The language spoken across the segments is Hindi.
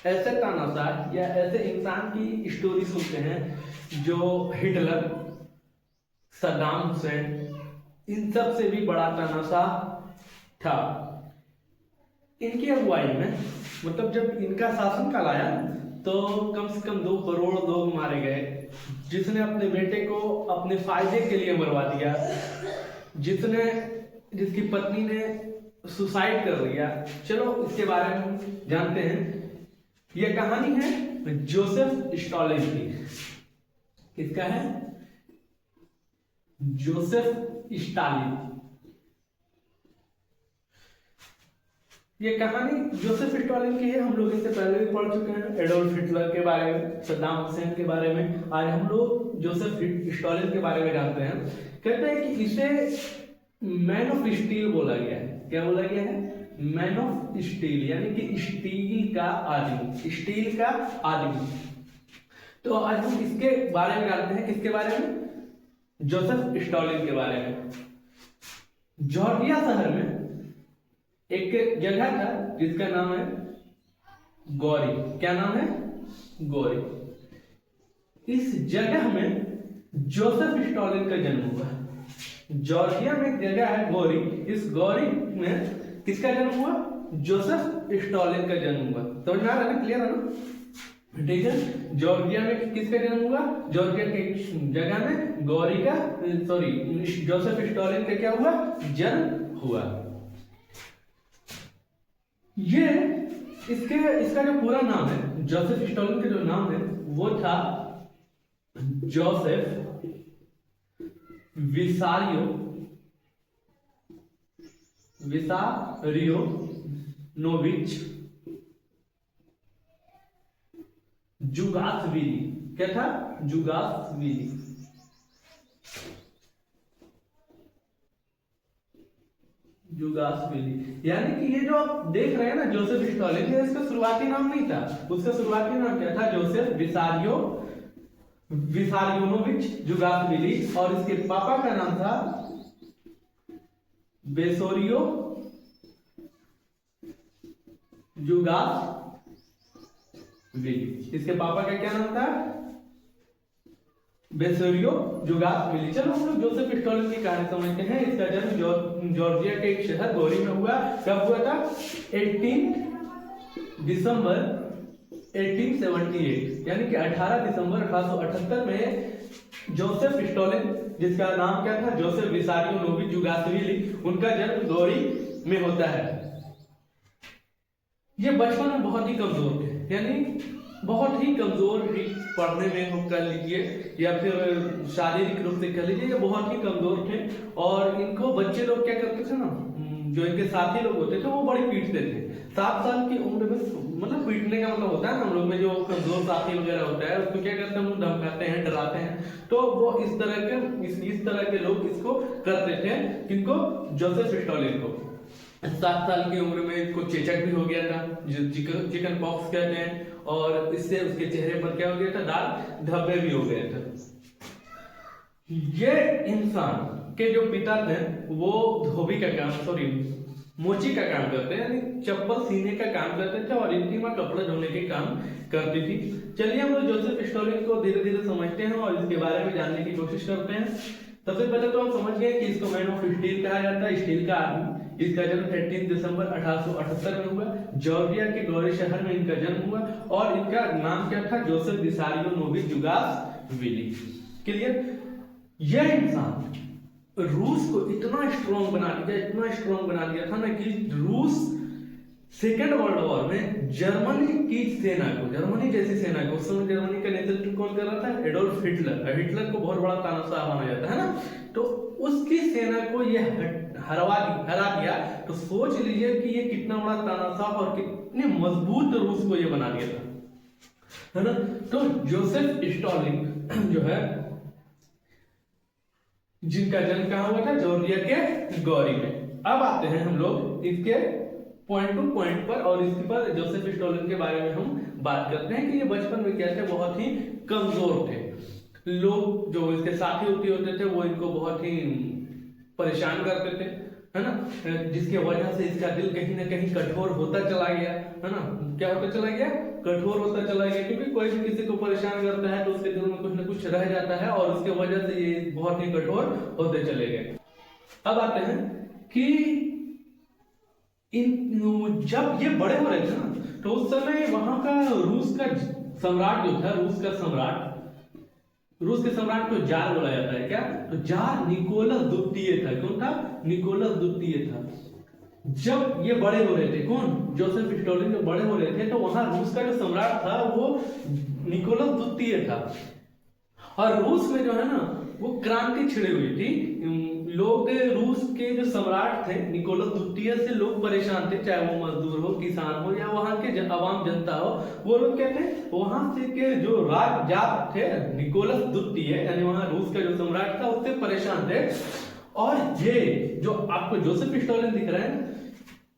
ऐसे तानाशाह या ऐसे इंसान की स्टोरी सुनते हैं जो हिटलर, सद्दाम हुसैन, इन सब से भी बड़ा तानाशाह था। इनकी अगुवाई में मतलब जब इनका शासनकाल आया तो कम से कम 2 करोड़ लोग मारे गए। जिसने अपने बेटे को अपने फायदे के लिए मरवा दिया, जिसकी पत्नी ने सुसाइड कर लिया। चलो इसके बारे में हम जानते हैं। यह कहानी है जोसेफ स्टॉलिन की। किसका है? Joseph Stalin. ये कहानी जोसेफ स्टॉलिन की है। हम लोग इससे पहले भी पढ़ चुके हैं, एडोल्फ हिटलर के बारे में, सद्दाम हुसैन के बारे में। आज हम लोग जोसेफ स्टॉलिन के बारे में जानते हैं। कहते हैं कि इसे मैन ऑफ स्टील बोला गया है। क्या बोला गया है? मैन ऑफ स्टील, यानी कि स्टील का आदमी, स्टील का आदमी। तो आज हम इसके बारे में जानते हैं। किसके बारे में? जोसेफ स्टॉलिन के बारे में। जॉर्जिया शहर में एक जगह था जिसका नाम है गौरी। क्या नाम है? गौरी। इस जगह में जोसेफ स्टॉलिन का जन्म हुआ। जॉर्जिया में एक जगह है गौरी। इस गौरी में किसका जन्म हुआ? जोसेफ स्टॉलिन का जन्म हुआ। समझ में आ रहा है ना? क्लियर है ना? ठीक है। जॉर्जिया में किसका जन्म हुआ? जॉर्जिया के जगह में गौरी का, सॉरी, जोसेफ स्टॉलिन का क्या हुआ? जन्म हुआ। ये इसका जो पूरा नाम है, जोसेफ स्टॉलिन का जो नाम है वो था जोसेफ विसारियोनोविच जुगासविली। क्या था? जुगासविली। यानी कि ये जो आप देख रहे हैं ना जोसेफ स्टॉलिन, ये इसका शुरुआती नाम नहीं था। उसका शुरुआती नाम क्या था? Joseph Vissarionovich जुगासविली। और इसके पापा का नाम था बेसोरियो जुगासविली। इसके पापा का क्या नाम था? बेसोरियो जुगासविली। चलो हम लोग जोसेफ स्टॉलिन की कहानी समझते हैं। इसका जन्म जॉर्जिया के एक शहर गौरी में हुआ। कब हुआ था? 18 दिसंबर 1878, यानी कि 18 दिसंबर 1878 में जोसेफ स्टॉलिन, जिसका नाम क्या था? जोसेफ विसारियोनोविच जुगासविली, उनका जन्म गौरी में होता है। ये बचपन में बहुत ही कमजोर थे, यानी बहुत ही कमजोर, पढ़ने में हो कह लीजिए या फिर शारीरिक रूप से कह लीजिए, ये बहुत ही कमजोर थे। और इनको बच्चे लोग क्या करते थे ना, जो इनके साथी लोग होते थे वो बड़ी पीटते थे। 7 साल की उम्र में, मतलब पीटने का मतलब होता है हम लोग में जो कमजोर साथी वगैरह होता है उसको क्या करते हैं, हम धमकाते हैं, डराते हैं। तो वो इस तरह के लोग इसको करते थे। किनको? जोसेफ स्टॉलिन को। 7 साल की उम्र में इसको चेचक भी हो गया था, जो चिकन पॉक्स कहते हैं। और इससे उसके चेहरे पर क्या हो गया था? दाग धब्बे भी हो गए थे। ये इंसान के जो पिता थे वो धोबी का काम, सॉरी, मोची का काम करते हैं, यानी चप्पल सीने का काम करते थे। और इनकी मां कपड़े धोने के काम करती थी। चलिए हम लोग जोसेफ स्टॉलिन को धीरे धीरे समझते हैं और इसके बारे में जानने की कोशिश करते हैं। सबसे पहले तो हम समझ गए कि इसको मैन ऑफ स्टील कहा जाता है, स्टील का आदमी। इसका जन्म 18 दिसंबर 1878 में हुआ। जॉर्जिया के गौरी शहर में इनका जन्म हुआ। और इनका नाम क्या था? Joseph Vissarionovich जुगासविली। क्लियर? यह इंसान रूस को इतना स्ट्रॉन्ग बना दिया था ना कि रूस सेकेंड वर्ल्ड वॉर में जर्मनी की सेना को, जर्मनी जैसी सेना को, उस समय जर्मनी का नेतृत्व कौन कर रहा था? Adolf Hitler. हिटलर को बहुत बड़ा तानाशाह माना जाता है ना। तो उसकी सेना को ये हरा दिया। तो सोच लीजिए कि ये कितना बड़ा तानाशाह और कितने मजबूत रूस को ये बना दिया था, है ना। तो जोसेफ स्टॉलिन जो है, जिनका जन्म कहाँ हुआ था? जॉर्जिया के गौरी में। अब आते हैं हम लोग इसके पॉइंट टू पॉइंट पर, और इसके बाद जोसेफ स्टॉलिन के बारे में हम बात करते हैं कि ये बचपन में क्या थे? बहुत ही कमजोर थे। लोग जो इसके साथी होते थे वो इनको बहुत ही परेशान करते थे। है ना, जिसके वजह से इसका दिल कहीं ना कहीं कठोर होता चला गया, है ना, क्या होता चला गया, कठोर होता चला गया, क्योंकि कोई भी किसी को परेशान करता है तो उसके दिल में कुछ ना कुछ रह जाता है और उसके वजह से ये बहुत ही कठोर होते चले गए। अब आते हैं कि जब ये बड़े हो रहे थे ना तो उस समय वहां का रूस का सम्राट जो था, रूस के सम्राट को जार बोला जाता है। क्या? तो जार निकोलस द्वितीय था। कौन था? निकोलस द्वितीय था। जब ये बड़े हो रहे थे, कौन? जोसेफ स्टॉलिन जब बड़े हो रहे थे तो वहां रूस का जो सम्राट था वो निकोलस द्वितीय था। और रूस में जो है ना वो क्रांति छिड़ी हुई थी। लोग, रूस के जो सम्राट थे निकोलस द्वितीय से लोग परेशान थे, चाहे वो मजदूर हो, किसान हो या वहां के आवाम जनता हो। वो लोग क्या थे, वहां से के जो राजजात थे निकोलस द्वितीय यानी वहां रूस का जो सम्राट था उससे परेशान थे। और ये जो आपको जोसेफ स्टॉलिन दिख रहा है,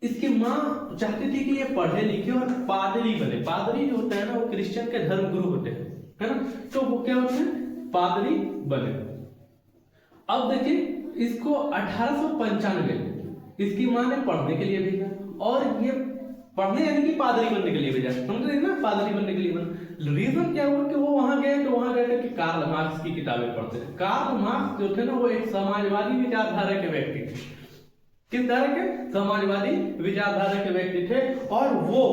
इसकी माँ चाहती थी कि ये पढ़े लिखे और पादरी बने। पादरी जो होता है ना वो क्रिश्चियन के धर्म गुरु होते हैं, है ना, तो वो क्या होते हैं, पादरी बने। अब देखिए इसको 1895 इसकी माँ ने पढ़ने के लिए भेजा, और ये पढ़ने यानी कि पादरी बनने के लिए भेजा, समझ रहे हैं ना, पादरी बनने के लिए बना। रीजन क्या हुआ कि वो वहां गए तो वहां गए थे कि कार्ल मार्क्स की किताबें पढ़ते थे। कार्ल मार्क्स जो थे ना वो एक समाजवादी विचारधारा के व्यक्ति थे। किस तरह के? समाजवादी विचारधारा के व्यक्ति थे। और वो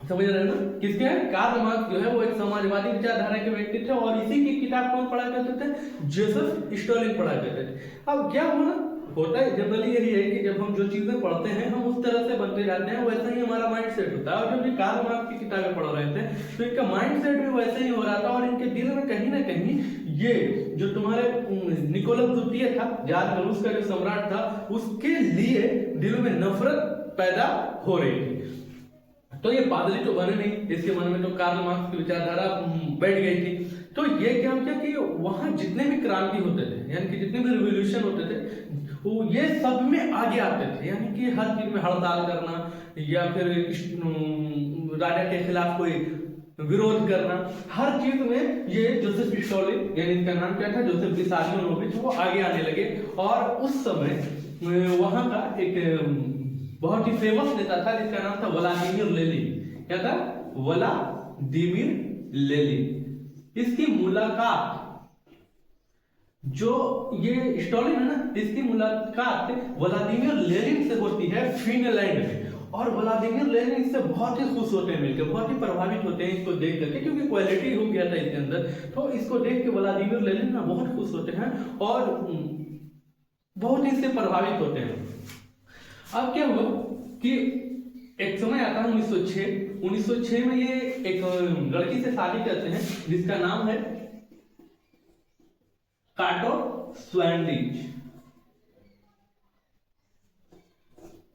समझ रहे ना किसके? कार्ल मार्क्स जो है वो एक समाजवादी विचारधारा के व्यक्ति थे। और इसी की किताब कौन पढ़ा करते थे? जोसेफ स्टॉलिन पढ़ा करते थे। अब क्या हुआ, होता है जनरली यही है कि जब हम जो चीजें पढ़ते हैं हम उस तरह से बनते जाते हैं, वैसा ही हमारा माइंड सेट होता है। और जब ये कार्ल मार्क्स की किताबें पढ़ रहे थे तो इनका माइंड सेट भी वैसे ही हो रहा था। और इनके दिल में कहीं ना कहीं ये जो तुम्हारे निकोलस द्वितीय था, जार रूस का जो सम्राट था, उसके लिए दिल में नफरत पैदा हो रही थी। तो ये पादरी तो बने नहीं, इसके मन में तो कार्ल मार्क्स की विचारधारा बैठ गई थी। तो ये क्या किया कि वहां जितने भी क्रांति होते थे, यानी कि जितने भी रिवॉल्यूशन होते थे, वो ये सब में आगे आते थे। यानी कि हर चीज में हड़ताल करना या फिर राजा के खिलाफ कोई विरोध करना, हर चीज में ये जोसेफ स्टॉलिन, यानी इनका नाम क्या था, जोसेफ विसारियोनोविच, वो आगे आने लगे। और उस समय वहां का एक बहुत ही फेमस नेता था जिसका नाम था व्लादिमीर लेनिन। क्या था? Vladimir Lenin. इसकी मुलाकात, जो ये स्टॉलिन है ना, इसकी मुलाकात व्लादिमीर लेनिन से होती है फिनलैंड में। और व्लादिमीर लेनिन इससे बहुत ही खुश होते हैं, मिलकर बहुत ही प्रभावित होते हैं इसको देख करके, क्योंकि क्वालिटी हो गया था इसके अंदर। तो इसको देख के व्लादिमीर लेनिन ना बहुत खुश होते हैं और बहुत ही इससे प्रभावित होते हैं। अब क्या हुआ कि एक समय आता है 1906 में ये एक लड़की से शादी करते हैं जिसका नाम है काटो स्वेंडिच।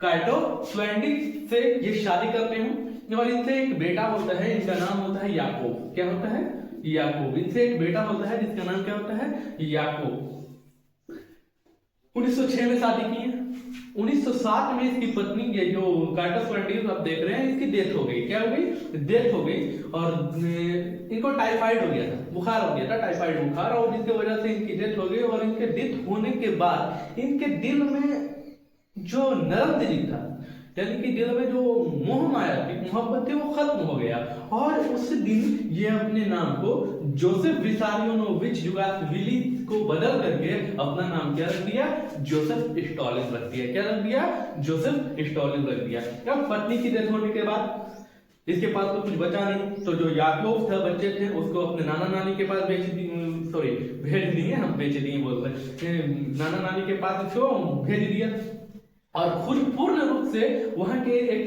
काटो स्वेंडिच से ये शादी करते हैं और इनसे एक बेटा होता है, इनका नाम होता है याकूब। क्या होता है? याकूब। इनसे एक बेटा होता है जिसका नाम क्या होता है? याकूब। 1906 में शादी की है। 1907 में इसकी पत्नी, ये जो काटो स्वेंडिच आप देख रहे हैं, इसकी डेथ हो गई। क्या हो गई? डेथ हो गई। और इनको टाइफाइड हो गया था, बुखार हो गया था, टाइफाइड बुखार, और जिसकी वजह से इनकी डेथ हो गई। और इनके डेथ होने के बाद इनके दिल में जो नरम दिल था, यानी कि दिल में जो मोह माया थी, मोहब्बत थी, वो खत्म हो गया। और उस दिन ये अपने नाम को जोसेफ विसारियोनोविच जुगासविली को बदल करके अपना नाम क्या रख दिया? जोसेफ स्टॉलिन रख दिया। क्या रख दिया? जोसेफ स्टॉलिन रख दिया। अब पत्नी की डेथ होने के बाद इसके पास तो कुछ बचा नहीं, तो जो याकूब था, बच्चे थे, उसको अपने नाना नानी के पास भेज दिए, हम बेच दिए बोल रहे, नाना नानी के पास इसको भेज दिया। और खुद पूर्ण रूप से वहां के एक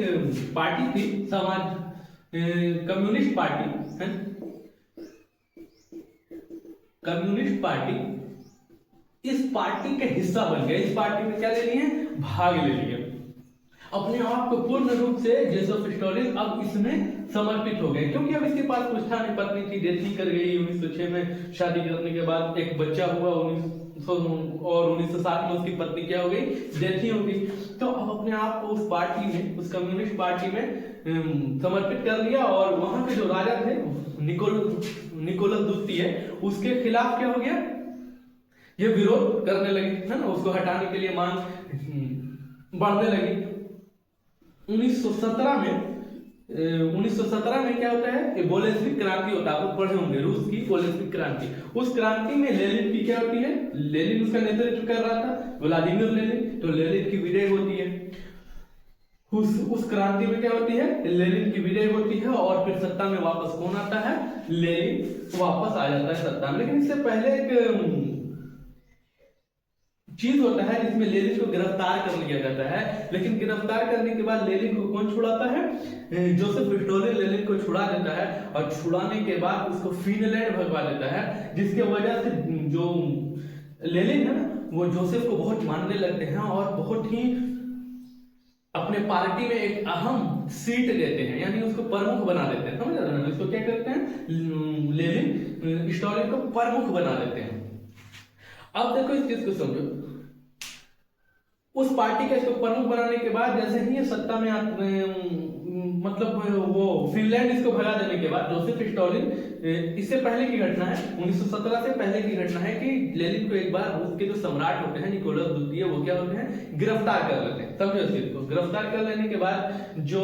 पार्टी थी, समाज कम्युनिस्ट पार्टी है, कम्युनिस्ट पार्टी, इस पार्टी के हिस्सा बन गए। इस पार्टी में क्या ले लिए? भाग ले लिए। अपने आप को पूर्ण रूप से जोसेफ स्टॉलिन अब इसमें समर्पित हो गए, क्योंकि अब इसके पास कुछ था नहीं, पत्नी थी, डेथ ही कर गई। 1906 में शादी करने के बाद एक बच्चा हुआ, और 1907 में उसकी पत्नी क्या हो गई? डेथ ही हो गई। तो अब अपने आप को उस पार्टी में, उस कम्युनिस्ट पार्टी में समर्पित कर लिया। और वहां के जो राजा थे निकोलस द्वितीय, उसके खिलाफ क्या हो गया? ये विरोध करने लगे, है ना, उसको हटाने के लिए मांग बढ़ने लगी। 1917 में क्या होता है, बोल्शेविक क्रांति होता है, आप लोग पढ़े होंगे रूस की बोल्शेविक क्रांति। उस क्रांति में लेनिन की क्या होती है, लेनिन उसका नेतृत्व कर रहा था, व्लादिमीर लेनिन, तो लेनिन की विदाई होती है। उस क्रांति में क्या होती है, लेनिन की विदाई होती है और फिर सत्ता में वापस कौन आता है, लेनिन वापस आ जाता है सत्ता में। लेकिन इससे पहले एक चीज होता है जिसमें लेनिन को गिरफ्तार कर लिया जाता है। लेकिन गिरफ्तार करने के बाद लेनिन को कौन छुड़ाता है, जोसेफ स्टोलिन लेनिन को छुड़ा देता है और छुड़ाने के बाद उसको फिनलैंड भगवा देता है, जिसके वजह से जो लेनिन है ना वो जोसेफ को बहुत मानने लगते हैं और बहुत ही अपने पार्टी में एक अहम सीट देते हैं, यानी उसको प्रमुख बना देते हैं। समझ रहे हैं, इसको क्या करते हैं, लेनिन स्टोलिन को प्रमुख बना देते हैं। अब देखो इस चीज को समझो, उस पार्टी का इसको प्रमुख बनाने के बाद जैसे ही ये सत्ता में मतलब वो फिनलैंड इसको भगा देने के बाद जोसेफ स्टोलिन, इससे पहले की घटना है, 1917 से पहले की घटना है कि लेनिन को एक बार उसके जो सम्राट होते हैं निकोलस द्वितीय, वो क्या होते हैं, गिरफ्तार कर लेते हैं। समझो इस चीज को, गिरफ्तार कर लेने के बाद जो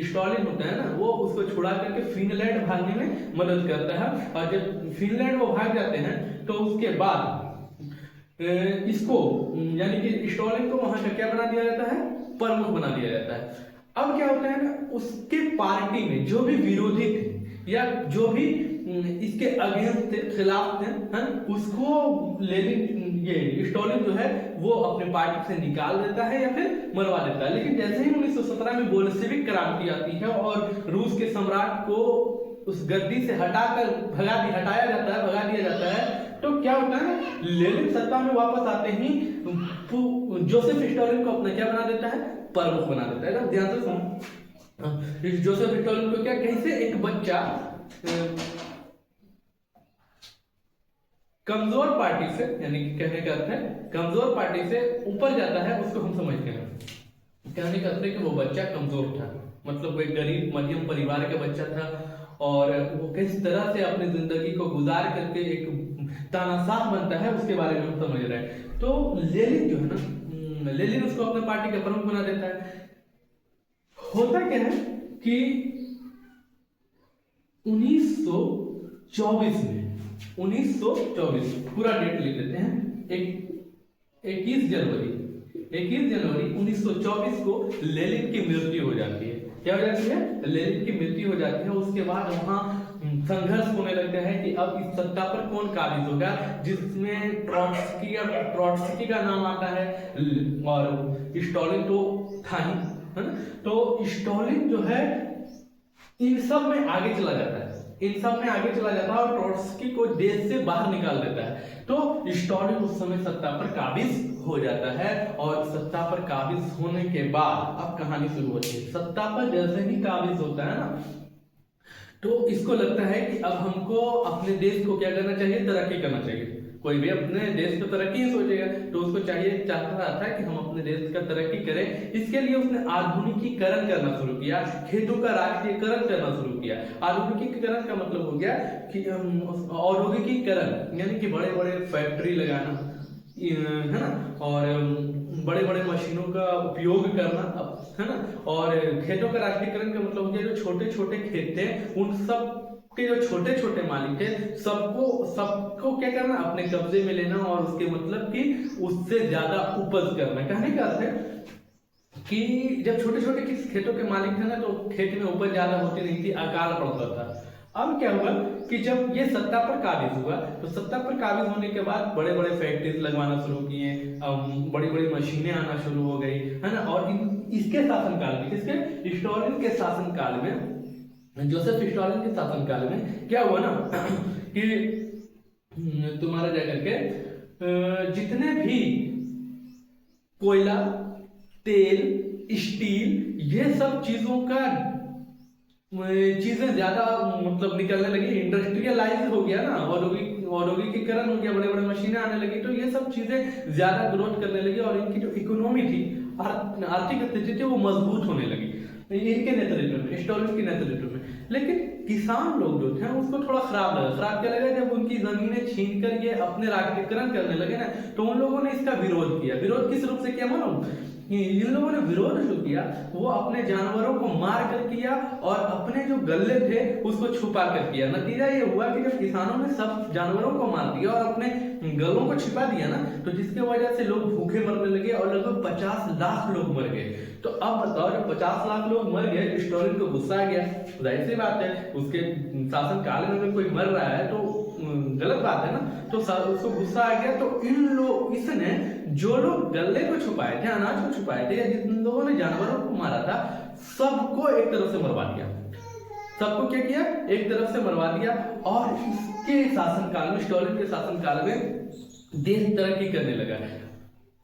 स्टोलिन होता है ना वो उसको छुड़ा करके फिनलैंड भागने में मदद करता है। और जब फिनलैंड वो भाग जाते हैं तो उसके बाद इसको यानी कि स्टोलिन को वहां का क्या बना दिया जाता है, प्रमुख बना दिया जाता है। अब क्या होता है ना, उसके पार्टी में जो भी विरोधी थे या जो भी इसके अगेंस्ट थे, खिलाफ थे, है उसको लेनिन ये स्टोलिन जो है वो अपने पार्टी से निकाल देता है या फिर मरवा देता है। लेकिन जैसे ही 1917 में बोल्शेविक क्रांति आती है और रूस के सम्राट को उस गद्दी से हटाकर भगा दिया जाता है, तो क्या होता है ना, लेनिन सत्ता में वापस आते ही जोसेफ स्टोलिन को अपना क्या बना देता है, प्रमुख बना देता है। एकदम ध्यान से सुनो, जोसेफ स्टोलिन को क्या, कैसे एक बच्चा कमजोर पार्टी से, यानी कि कहने का अर्थ है कमजोर पार्टी से ऊपर जाता है, उसको हम समझते हैं। कहने का अर्थ है कि वो बच्चा कमजोर था, मतलब वो एक गरीब मध्यम परिवार का बच्चा था और वो किस तरह से अपनी जिंदगी को गुजार करके एक तानाशाह बनता है उसके बारे में हम समझ रहे हैं। तो लेनिन जो है ना, लेनिन उसको अपने पार्टी का प्रमुख बना देता है। होता क्या है कि 1924 पूरा डेट लिख लेते हैं, 21 जनवरी 1924 को लेनिन की मृत्यु हो जाती है। क्या हो जाती है, लेनिन की मृत्यु हो जाती है। उसके बाद वहां संघर्ष होने लगता है कि अब इस सत्ता पर कौन काबिज होगा, जिसमें ट्रॉट्स्की का नाम आता है और स्टोलिन तो था ही, है ना। तो स्टोलिन जो है इन सब में आगे चला जाता है और ट्रॉट्स्की को देश से बाहर निकाल देता है। तो स्टोलिन उस समय सत्ता पर काबिज हो जाता है और सत्ता पर काबिज होने के बाद अब कहानी शुरू होती है। सत्ता पर जैसे ही काबिज होता है ना, तो इसको लगता है कि अब हमको अपने देश को क्या करना चाहिए, तरक्की करना चाहिए। कोई भी अपने देश को तरक्की ही सोचेगा, तो उसको चाहता था कि हम अपने देश का तरक्की करें। इसके लिए उसने आधुनिकीकरण करना शुरू किया, खेतों का राष्ट्रीयकरण करना शुरू किया। आधुनिकीकरण का मतलब हो गया कि औद्योगिकीकरण, यानी कि बड़े बड़े फैक्ट्री लगाना, है ना, और बड़े बड़े मशीनों का उपयोग करना, है ना। और खेतों का राष्ट्रीयकरण का मतलब हो गया जो छोटे छोटे खेत थे उन सब के जो छोटे छोटे मालिक थे सबको क्या करना, अपने कब्जे में लेना और उसके मतलब कि उससे ज्यादा उपज करना। कहने का अर्थ है कि जब छोटे छोटे खेतों के मालिक थे ना, तो खेत में उपज ज्यादा होती नहीं थी, अकाल पड़ता था। अब क्या हुआ कि जब ये सत्ता पर काबिज हुआ, तो सत्ता पर काबिज होने के बाद बड़े बड़े फैक्ट्रीज लगवाना शुरू किए, बड़ी बड़ी मशीनें आना शुरू हो गई, है ना। और इसके शासनकाल में, किसके, स्टोलिन के शासनकाल में, जोसेफ स्टोलिन के शासनकाल में क्या हुआ ना कि तुम्हारा जाकर के जितने भी कोयला, तेल, स्टील, ये सब चीजें ज्यादा मतलब निकलने लगी, इंडस्ट्रियलाइज हो गया ना, औद्योगिकीकरण हो गया, बड़े बड़े मशीनें आने लगी, तो ये सब चीजें ज्यादा ग्रोथ करने लगी और इनकी जो इकोनॉमी थी, आर्थिक स्थिति थी, वो मजबूत होने लगी इनके नेतृत्व में, स्टोलिन के नेतृत्व में। लेकिन किसान लोग जो थे उसको थोड़ा खराब क्या लगा, जब उनकी जमीनें छीन कर ये अपने राष्ट्रीयकरण करने लगे ना, तो उन लोगों ने इसका विरोध किया। विरोध किस रूप से किया मालूम? इन लोगों ने विरोध जो किया वो अपने जानवरों को मार कर किया और अपने जो गल्ले थे उसको छुपा कर किया। नतीजा ये हुआ कि जब किसानों ने सब जानवरों को मार दिया और अपने गलों को छिपा दिया ना, तो जिसके वजह से लोग भूखे मरने लगे और लगभग 50 लाख लोग मर गए। तो अब बताओ, जब 50 लाख लोग मर गए, स्टालिन को गुस्सा आ गया। जाहिर सी बात है, उसके शासन काल में अगर कोई मर रहा है तो गलत बात है ना, तो उसको गुस्सा आ गया। तो इसने जो लोग गल्ले को छुपाए थे, अनाज को छुपाए थे, या जिन लोगों ने जानवरों को मारा था, सबको एक तरफ से मरवा दिया। सबको क्या किया? एक तरफ से मरवा दिया। और इसके शासनकाल में, स्टालिन के शासनकाल में देश तरक्की करने लगा,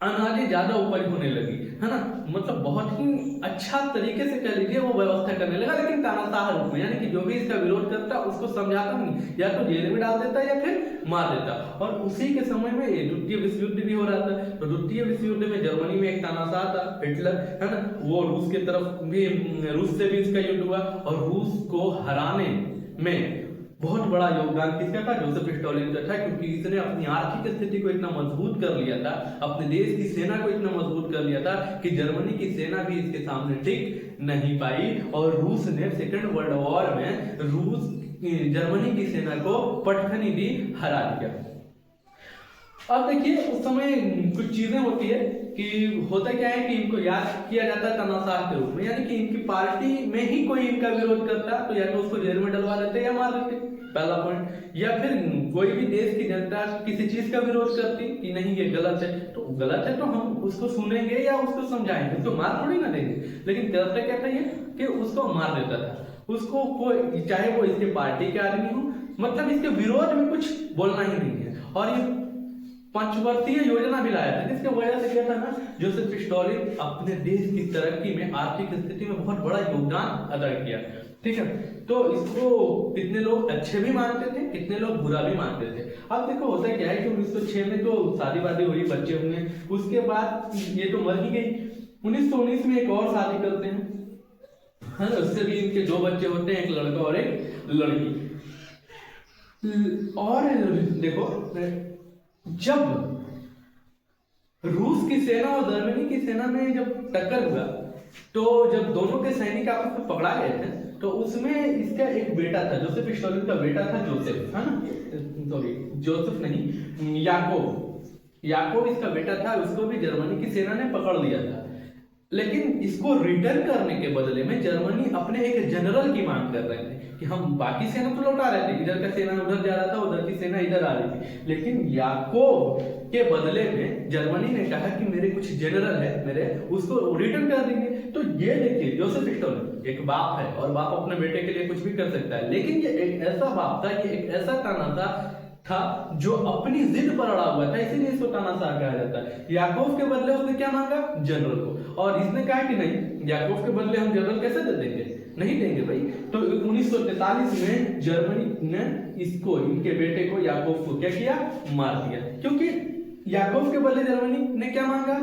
अनाजें ज्यादा उपज होने लगी, है ना, मतलब बहुत ही अच्छा तरीके से कह लीजिए वो व्यवस्था करने लगा, लेकिन तानाशाह रूप में, यानी कि जो भी इसका विरोध करता उसको समझाता नहीं, या तो जेल में डाल देता या फिर मार देता। और उसी के समय में द्वितीय विश्व युद्ध भी हो रहा था। तो द्वितीय विश्व युद्ध में जर्मनी में एक तानाशाह था, हिटलर, है ना, वो रूस के तरफ भी, रूस से भी इसका युद्ध हुआ और रूस को हराने में बहुत बड़ा योगदान किसका था? जोसेफ स्टालिन का था, क्योंकि इसने अपनी आर्थिक स्थिति को इतना मजबूत कर लिया था, अपने देश की सेना को इतना मजबूत कर लिया था कि जर्मनी की सेना भी इसके सामने टिक नहीं पाई। और रूस ने सेकेंड वर्ल्ड वॉर में जर्मनी की सेना को पटखनी दी, हरा दिया। अब देखिए, उस समय कुछ चीजें होती है कि होता क्या है कि इनको याद किया जाता है तानाशाह के रूप में, यानी कि इनकी पार्टी में ही कोई इनका विरोध करता तो या तो उसको जेल में डलवा देते या मार देते, पहला पॉइंट। या फिर कोई भी देश की जनता किसी चीज का विरोध करती कि नहीं ये गलत है, तो गलत है तो हम उसको सुनेंगे या उसको समझाएंगे, उसको मार थोड़ी ना देंगे। लेकिन करते क्या था ये कि उसको मार देता था, उसको कोई, चाहे वो इसके पार्टी के आदमी हो, मतलब इसके विरोध में कुछ बोलना ही नहीं है। और ये पंचवर्षीय योजना भी लाया था, जिसके वजह से क्या था ना, जोसेफ स्टालिन अपने देश की तरक्की में, आर्थिक स्थिति में बहुत बड़ा योगदान अदा किया। ठीक है, तो इसको कितने लोग अच्छे भी मानते थे, कितने लोग बुरा भी मानते थे। अब देखो होता क्या है कि 1906 में तो शादी वादी हुई, बच्चे हुए, उसके बाद ये तो मर ही गई। 1919 में एक और शादी करते हैं, है ना, उससे भी इनके 2 बच्चे होते हैं, एक लड़का और एक लड़की। और देखो, जब रूस की सेना और जर्मनी की सेना में जब टक्कर हुआ, तो जब दोनों के सैनिक आपस में पकड़ा गए थे, तो उसमें इसका एक बेटा था, जोसेफ स्टालिन का बेटा था जोसेफ, है ना, सॉरी जोसेफ नहीं, याकोव इसका बेटा था। उसको भी जर्मनी की सेना ने पकड़ लिया था, लेकिन इसको रिटर्न करने के बदले में जर्मनी अपने एक जनरल की मांग कर रहे थे कि हम बाकी सेना तो लौटा रहे थे, इधर का सेना उधर जा रहा था, उधर की सेना इधर आ रही थी, लेकिन याकोव के बदले में जर्मनी ने कहा कि मेरे कुछ जनरल है मेरे, उसको रिटर्न कर देंगे। तो ये देखिए, जोसेफ स्टालिन एक बाप है और बाप अपने बेटे के लिए कुछ भी कर सकता है, लेकिन ये एक ऐसा बाप था, ये एक ऐसा तानाशाह था जो अपनी जिद पर अड़ा हुआ था, इसीलिए इसको तानाशाह कहा जाता है। याकोव के बदले उसने क्या मांगा? जनरल को। और इसने कहा कि नहीं, याकोव के बदले हम जनरल कैसे दे देंगे, नहीं देंगे भाई। तो 1943 में जर्मनी ने इसको, इनके बेटे को, याकोव को क्या किया? मार दिया, क्योंकि याकोव के बदले जर्मनी ने क्या मांगा?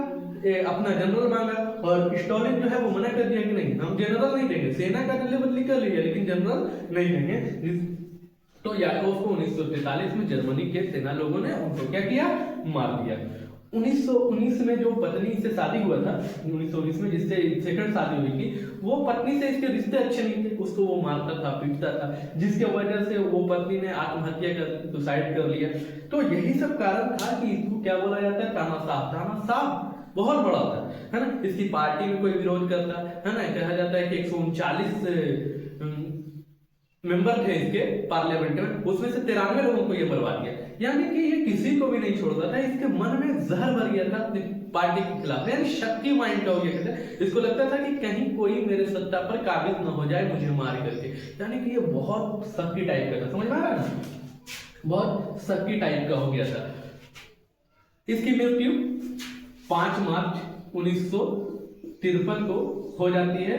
अपना जनरल मांगा। और स्टालिन जो है वो मना कर दिया कि नहीं, हम जनरल नहीं देंगे, सेना का अदला बदली कर लिया लेकिन जनरल नहीं देंगे। तो याकोव को 1943 में जर्मनी के सेना लोगों ने उनको क्या किया? मार दिया। 1919 में जो पत्नी से शादी हुआ था, 1919 में जिससे सेकंड शादी हुई थी, वो पत्नी से इसके रिश्ते अच्छे नहीं थे, उसको वो मारता था, पीटता था, जिसके वजह से वो पत्नी ने आत्महत्या कर, सुसाइड कर लिया। तो यही सब कारण था कि इसको क्या बोला जाता है? तानाशाह। तानाशाह बहुत बड़ा था, है ना। इसकी पार्टी में कोई विरोध करता है ना, कहा जाता है कि 139 मेंबर थे इसके पार्लियामेंट में, उसमें से 93 लोगों को ये मरवा दिया। यानी कि ये किसी को भी नहीं छोड़ता था, इसके मन में जहर भर गया था अपनी पार्टी के खिलाफ, यानी शक्ति माइंड का हो गया कहते। इसको लगता था कि कहीं कोई मेरे सत्ता पर काबिज न हो जाए मुझे मार करके, यानी कि ये बहुत शक्ति टाइप का था, समझ में आ रहा है ना, बहुत शक्ति टाइप का हो गया था। इसकी मृत्यु 5 मार्च 1953 को हो जाती है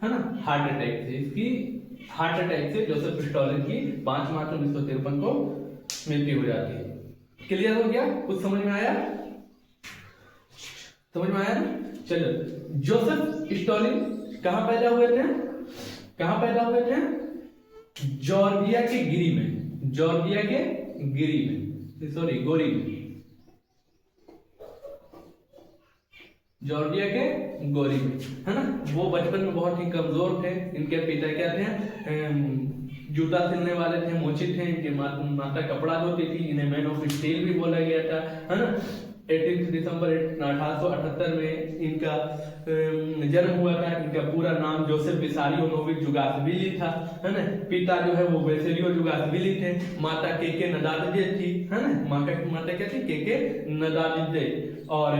ना, हार्ट अटैक से। इसकी हार्ट अटैक से जोसेफ स्टालिन की 5 मार्च 1953 को मृत्यु हो जाती है। क्लियर हो गया? कुछ समझ में आया? समझ में आया ना? चलो, जोसेफ स्टालिन कहां पैदा हुए थे? कहां पैदा हुए थे? जॉर्जिया के गिरी में, जॉर्जिया के गिरी में, सॉरी गोरी में, जॉर्जिया के गोरी में, है ना। वो बचपन में बहुत ही कमजोर थे। इनके पिता क्या थे, जूता सिलने वाले थे, मोची थे। इनके माता कपड़ा धोती थी। इन्हें मैन ऑफ स्टील भी बोला गया था, है ना। 18 दिसंबर 1878 में इनका जन्म हुआ था। इनका पूरा नाम जोसेफ विसारियो नोविक जुगासविली था, है ना। पिता जो है वो बेसिलियो जुगासविली थे। माता के नदादिदे थी, है ना। माता क्या थी, के नदादिदे। और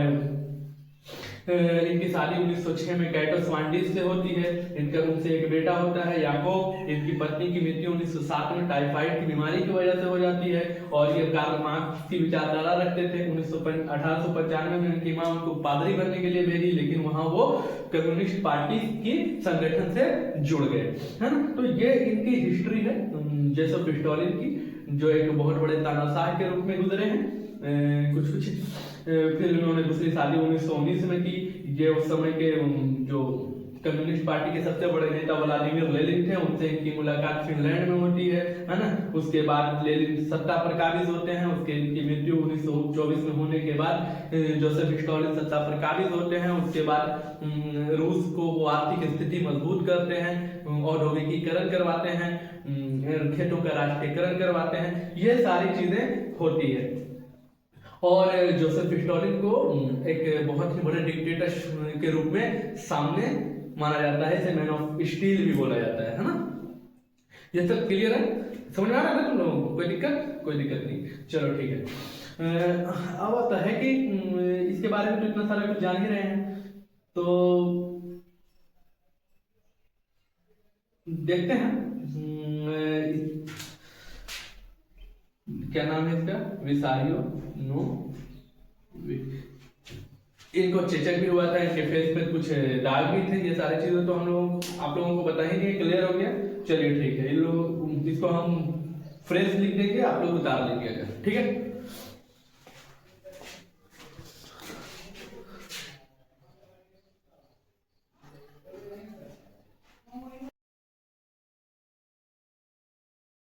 इनकी शादी 1906 में कैटो स्वांडिस से होती है। इनका उनसे एक बेटा होता है याकूब। इनकी पत्नी की मृत्यु 1907 में टाइफाइड की बीमारी की वजह से हो जाती है। और ये कार्ल मार्क्स की विचारधारा रखते थे। 1895 में इनकी मां उनको पादरी बनने के लिए भेजी, लेकिन वहां वो कम्युनिस्ट पार्टी की संगठन से जुड़ गए, है ना। तो ये इनकी हिस्ट्री है जोसेफ स्टॉलिन की, जो एक बहुत बड़े तानाशाह के रूप में गुजरे हैं। कुछ फिर उन्होंने दूसरी शादी 1919 में की। ये उस समय के जो कम्युनिस्ट पार्टी के सबसे बड़े नेता व्लादिमीर लेनिन थे, उनसे इनकी मुलाकात फिनलैंड में होती है ना। उसके बाद लेनिन सत्ता पर काबिज होते हैं। उसके इनकी मृत्यु 1924 में होने के बाद जोसेफ स्टॉलिन सत्ता पर काबिज होते हैं। उसके बाद रूस को वो आर्थिक स्थिति मजबूत करते हैं, औद्योगिकीकरण करवाते हैं, खेतों का राष्ट्रीयकरण करवाते हैं। ये सारी चीजें होती है। और जोसेफ स्टॉलिन को एक बहुत ही बड़े डिक्टेटर के रूप में सामने माना जाता है। इसे मैन ऑफ स्टील भी बोला जाता है ना। ये सब क्लियर है, समझ में आ रहा है ना तुम लोगों को? कोई दिक्कत नहीं। चलो ठीक है। अब आता है कि इसके बारे में तो इतना सारा कुछ जान ही रहे हैं, तो देखते हैं क्या नाम है इसका, विसारियो नो। इनको चेचक भी हुआ था, इनके फेस पे कुछ दाग भी थे। ये सारी चीजें तो आप लोगों को पता ही नहीं, क्लियर हो गया। चलिए ठीक है, इन लोग इसको हम फ्रेश लिख देंगे, आप लोग उतार लेंगे, ठीक है।